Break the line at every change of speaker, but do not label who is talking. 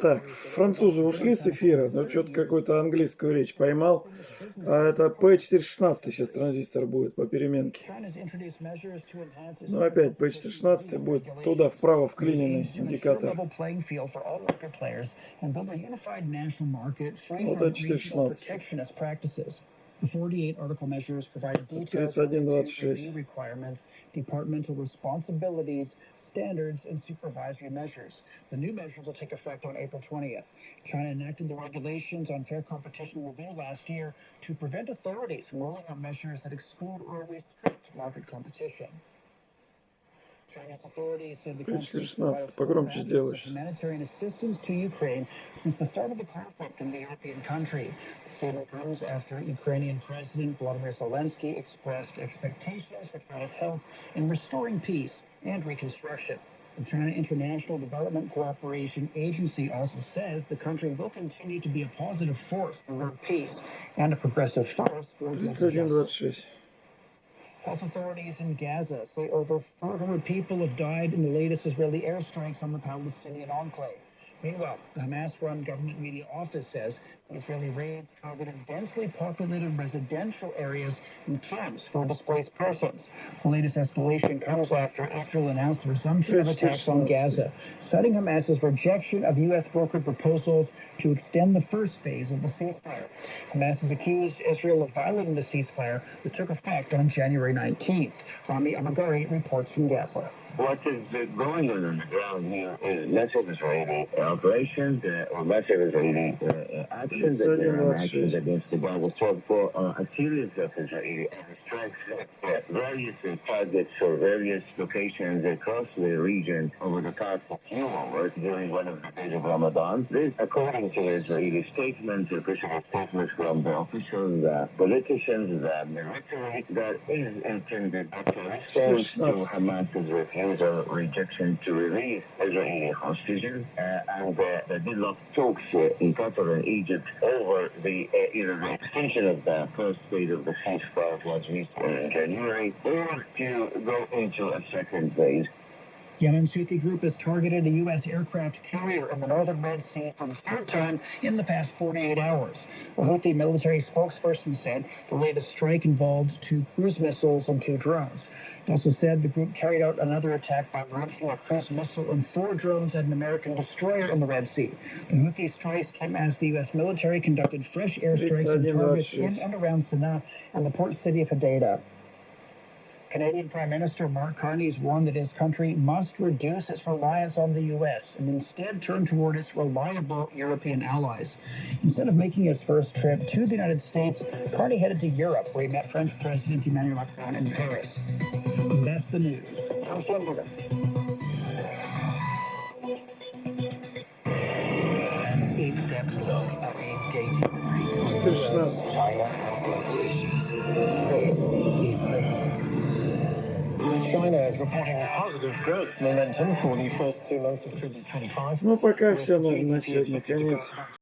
Так, французы ушли с эфира, но что-то какую-то английскую речь поймал. А это П416 сейчас транзистор будет по переменке. Ну опять П416 будет туда вправо вклиненный индикатор. Вот это 416.
The 48 article measures provide details
КТ3126.
requirements, departmental responsibilities, standards, and supervisory measures. The new measures will take effect on April 20th. China enacted the regulations on fair competition review last year to prevent authorities from rolling out measures that exclude or restrict market competition. China's authorities said the country
погромче сделаешь.
humanitarian assistance to Ukraine since the start of the conflict in the European country. The statement comes after Ukrainian President Volodymyr Zelensky expressed expectations for China's help in restoring peace and reconstruction. The China International Development Cooperation Agency also says the country will continue to be a positive force for peace and a progressive force for
КТ3126.
Health authorities in Gaza say over 400 people have died in the latest Israeli airstrikes on the Palestinian enclave. Meanwhile, the Hamas-run government media office says the Israeli raids targeted densely populated residential areas and camps for displaced persons. The latest escalation comes after Israel announced the resumption of attacks on Gaza, citing Hamas's rejection of U.S.-brokered proposals to extend the first phase of the ceasefire. Hamas has accused Israel of violating the ceasefire that took effect on January 19th. Rami Amagari reports from Gaza.
What is going on the ground here is massive Israeli operations or massive Israeli actions against the Gaza Strip for a series of Israeli strikes at various targets or various locations across the region over the past few hours during one of the days of Ramadan. This, according to Israeli statements, official statements from the officials, politicians, the military, that is intended to respond to Hamas's refusal rejection to release Israeli hostages and the deadlock talks in Qatar and Egypt over the either the extension of the first phase of the ceasefire was reached in January or to go into a second phase.
Yemen's Houthi group has targeted a U.S. aircraft carrier in the northern Red Sea for the third time in the past 48 hours. A Houthi military spokesperson said the latest strike involved 2 cruise missiles and 2 drones. It also said the group carried out another attack by launching a cruise missile and 4 drones at an American destroyer in the Red Sea. The Houthi strikes came as the U.S. military conducted fresh airstrikes on targets in and around Sana'a and the port city of Hodeidah. Canadian Prime Minister Mark Carney has warned that his country must reduce its reliance on the U.S. and instead turn toward its reliable European allies. Instead of making his first trip to the United States, Carney headed to Europe, where he met French President Emmanuel Macron in Paris. That's the news. I'm Senator. An in-depth look at the engaging
416.
China is reporting positive growth momentum for the first 2 months of 2025.
Ну, пока все, наверное, на сегодня конец.